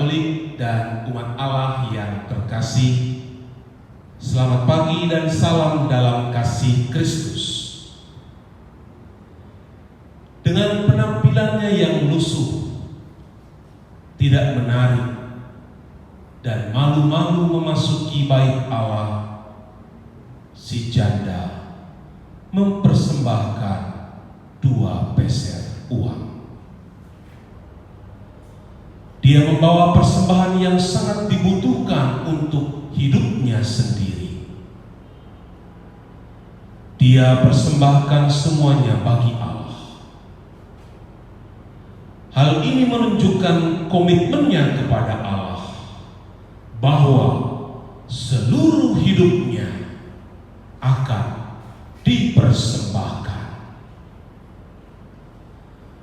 Katolik dan umat Allah yang terkasih, selamat pagi dan salam dalam kasih Kristus. Dengan penampilannya yang lusuh, tidak menarik, dan malu-malu memasuki bait Allah, si janda mempersembahkan 2 peser uang. Dia membawa persembahan yang sangat dibutuhkan untuk hidupnya sendiri. Dia persembahkan semuanya bagi Allah. Hal ini menunjukkan komitmennya kepada Allah, bahwa seluruh hidupnya akan dipersembahkan.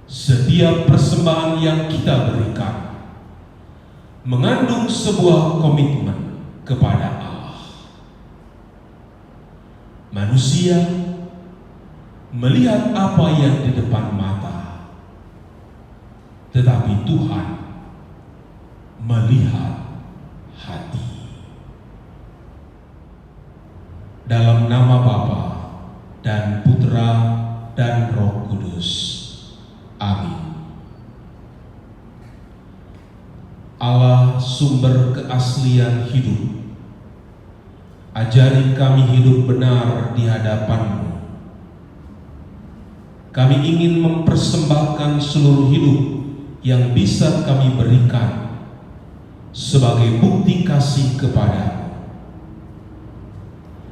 Setiap persembahan yang kita berikan mengandung sebuah komitmen kepada Allah. Manusia melihat apa yang di depan mata, tetapi Tuhan melihat hati. Dalam nama Bapa dan Putra dan Roh Kudus. Amin. Allah, sumber keaslian hidup, ajari kami hidup benar di hadapan-Mu. Kami ingin mempersembahkan seluruh hidup yang bisa kami berikan sebagai bukti kasih kepada-Mu.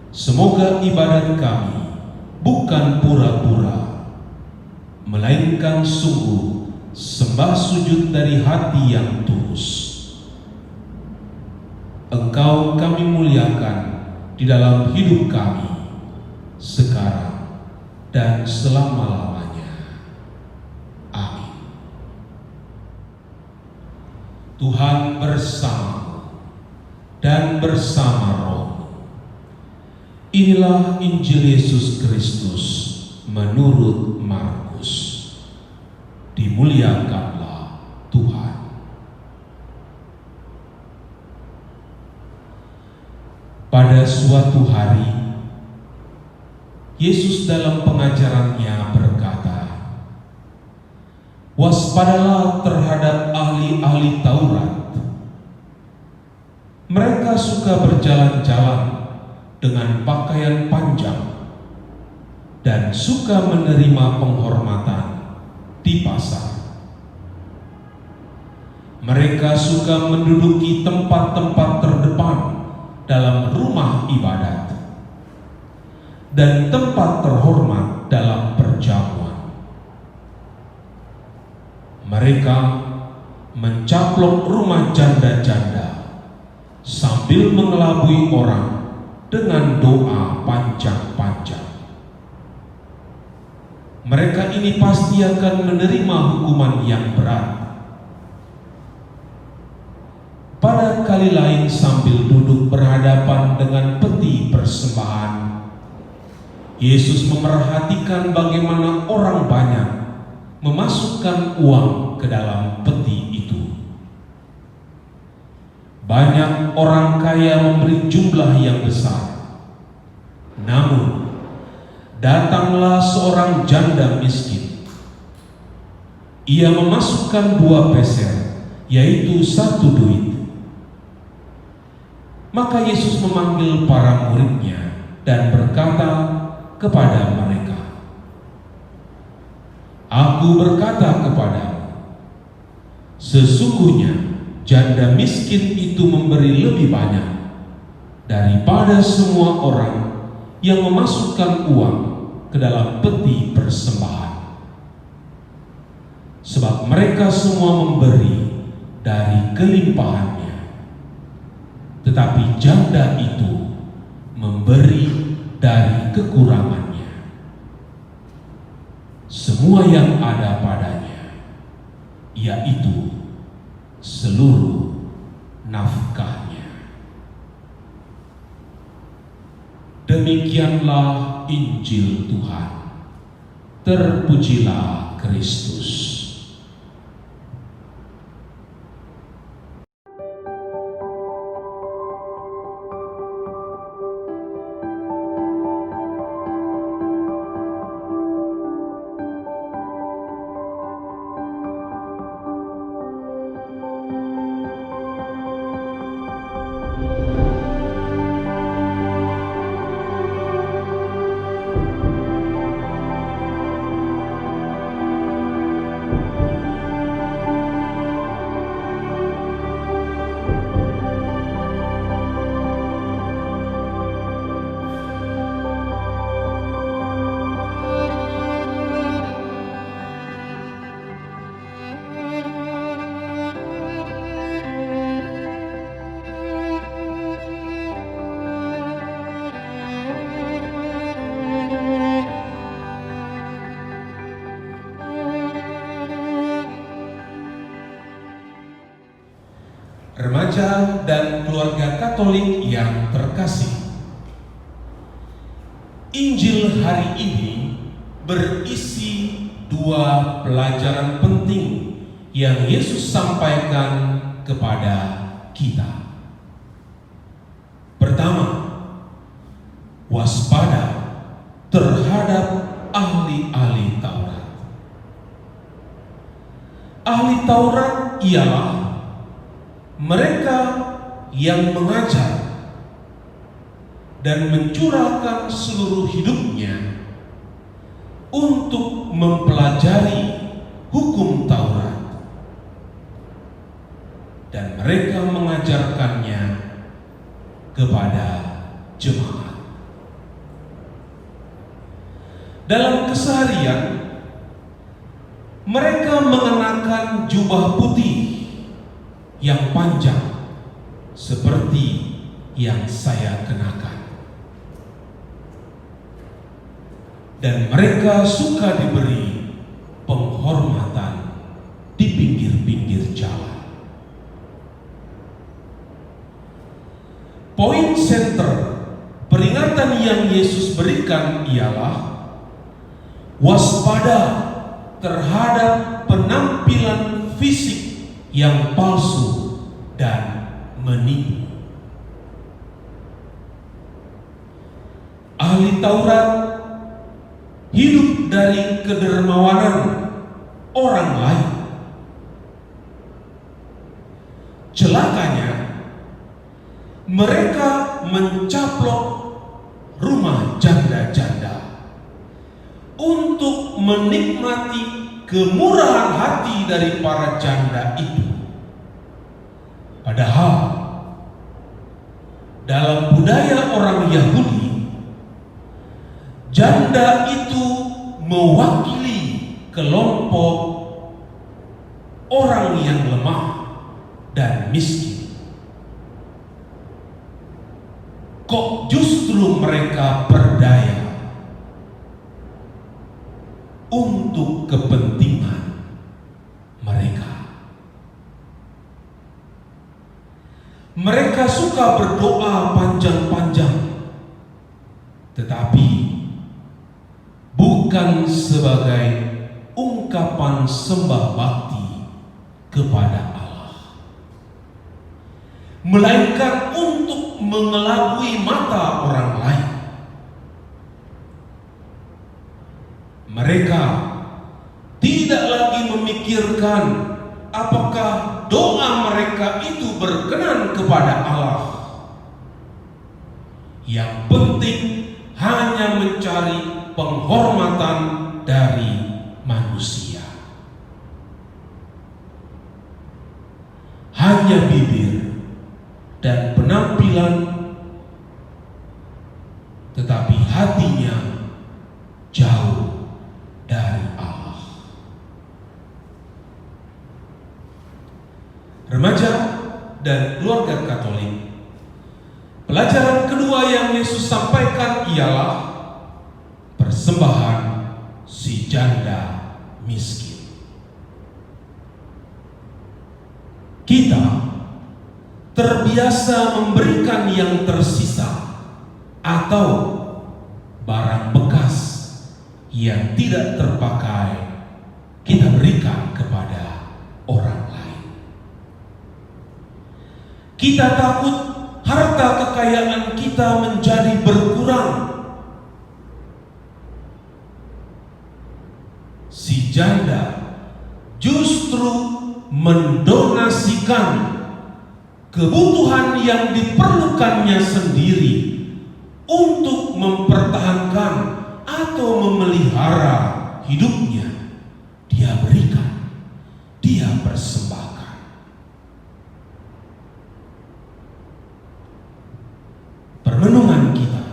Semoga ibadat kami bukan pura-pura, melainkan sungguh sembah sujud dari hati yang tulus. Engkau kami muliakan di dalam hidup kami, sekarang dan selama-lamanya. Amin. Tuhan bersamamu dan bersama rohmu. Inilah Injil Yesus Kristus menurut Markus. Dimuliakanlah Tuhan. Pada suatu hari, Yesus dalam pengajarannya berkata, "Waspadalah terhadap ahli-ahli Taurat. Mereka suka berjalan-jalan dengan pakaian panjang dan suka menerima penghormatan di pasar. Mereka suka menduduki tempat-tempat terdepan dalam rumah ibadat dan tempat terhormat dalam perjamuan. Mereka mencaplok rumah janda-janda sambil mengelabui orang dengan doa panjang-panjang. Mereka ini pasti akan menerima hukuman yang berat." Pada kali lain sambil duduk berhadapan dengan peti persembahan, Yesus memerhatikan bagaimana orang banyak memasukkan uang ke dalam peti itu. Banyak orang kaya memberi jumlah yang besar. Namun datanglah seorang janda miskin. Ia memasukkan 2 peser, yaitu 1 duit. Maka Yesus memanggil para muridnya dan berkata kepada mereka, "Aku berkata kepadamu, sesungguhnya janda miskin itu memberi lebih banyak daripada semua orang yang memasukkan uang ke dalam peti persembahan. Sebab mereka semua memberi dari kelimpahannya, tetapi janda itu memberi dari kekurangannya, semua yang ada padanya, yaitu seluruh nafkahnya." Demikianlah Injil Tuhan. Terpujilah Kristus. remaja dan keluarga Katolik yang terkasih, Injil hari ini berisi dua pelajaran penting yang Yesus sampaikan kepada kita. Pertama, waspada terhadap ahli-ahli Taurat. Ahli Taurat ialah mereka yang mengajar dan mencurahkan seluruh hidupnya untuk mempelajari hukum Taurat, dan mereka mengajarkannya kepada jemaat. Dalam keseharian, mereka mengenakan jubah putih yang panjang seperti yang saya kenakan, dan mereka suka diberi penghormatan di pinggir-pinggir jalan. Poin senter peringatan yang Yesus berikan ialah waspada terhadap penampilan fisik yang palsu dan menipu. Ahli Taurat hidup dari kedermawanan orang lain. Celakanya, mereka mencaplok rumah janda-janda untuk menikmati kemurahan hati dari para janda itu. Padahal dalam budaya orang Yahudi, janda itu mewakili kelompok orang yang lemah dan miskin. Kok justru mereka berdaya untuk kepentingan mereka? Mereka suka berdoa panjang-panjang, tetapi bukan sebagai ungkapan sembah bakti kepada Allah, melainkan untuk mengelabui mata orang lain. Mereka tidak lagi memikirkan apakah doa mereka itu berkenan kepada Allah. Yang penting hanya mencari penghormatan dari manusia. Hanya bibir dan penampilan, tetapi hatinya jauh dari Allah. Remaja dan keluarga Katolik, pelajaran kedua yang Yesus sampaikan ialah persembahan si janda miskin. Kita terbiasa memberikan yang tersisa atau barang bekas yang tidak terpakai, kita berikan kepada orang lain. Kita takut harta kekayaan kita menjadi berkurang. Si janda justru mendonasikan kebutuhan yang diperlukannya sendiri untuk mempertahankan atau memelihara hidupnya. Dia berikan, dia persembahkan. Permenungan kita,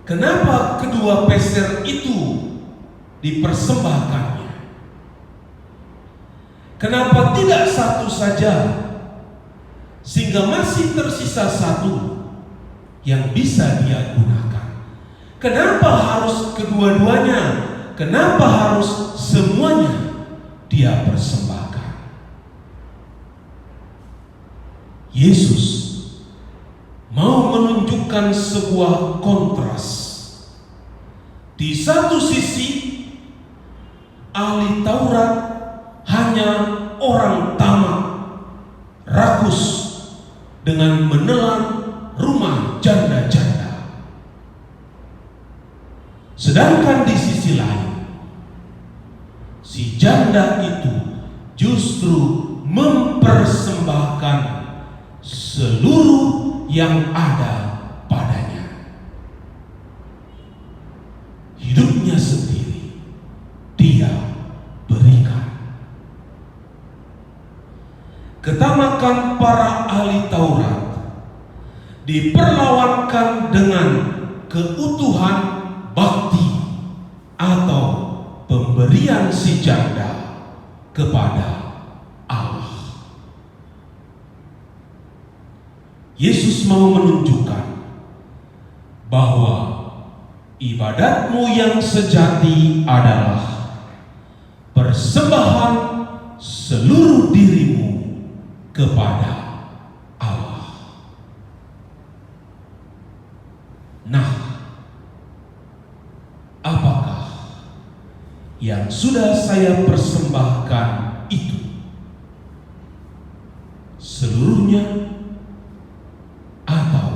kenapa kedua peser itu dipersembahkannya? Kenapa tidak satu saja, sehingga masih tersisa satu yang bisa dia gunakan? Kenapa harus kedua-duanya? Kenapa harus semuanya dia persembahkan? Yesus mau menunjukkan sebuah kontras. Di satu sisi, ahli Taurat hanya orang tamak, rakus dengan menelan rumah janda-janda. Sedangkan di sisi lain, si janda itu justru mempersembahkan seluruh yang ada padanya. Hidupnya sendiri dia berikan. Ketamakan para ahli Taurat diperlawankan dengan keutuhan bakti atau pemberian si janda kepada Allah. Yesus mau menunjukkan bahwa ibadatmu yang sejati adalah persembahan seluruh dirimu kepada Allah. Nah, apakah yang sudah saya persembahkan itu? Seluruhnya atau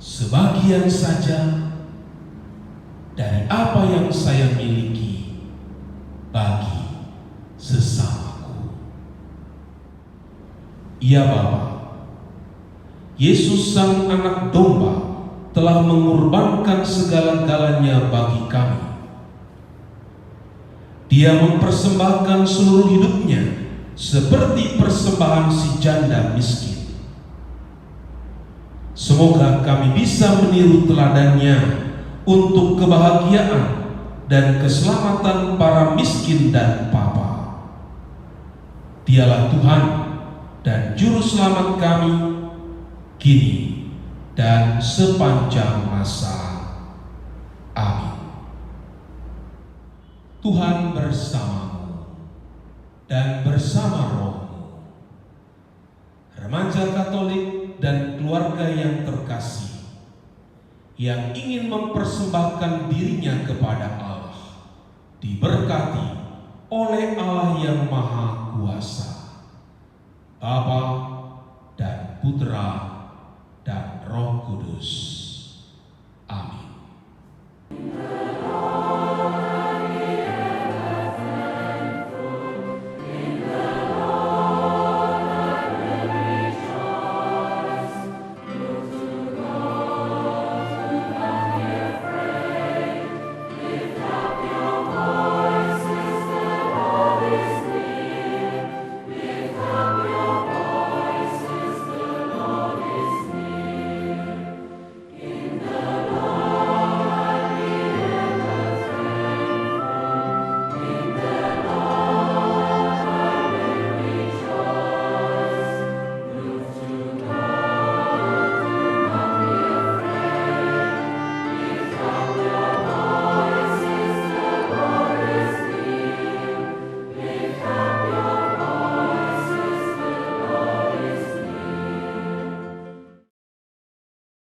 sebagian saja dari apa yang saya miliki bagi sesamaku? Ya Bapa, Yesus Sang Anak Domba telah mengorbankan segala-galanya bagi kami. Dia mempersembahkan seluruh hidupnya seperti persembahan si janda miskin. Semoga kami bisa meniru teladannya untuk kebahagiaan dan keselamatan para miskin dan papa. Dialah Tuhan dan Juru Selamat kami kini dan sepanjang masa. Amin. Tuhan bersamamu dan bersama rohmu. Remaja Katolik dan keluarga yang terkasih, yang ingin mempersembahkan dirinya kepada Allah, diberkati oleh Allah yang Maha Kuasa, Bapa dan Putra dan Roh Kudus.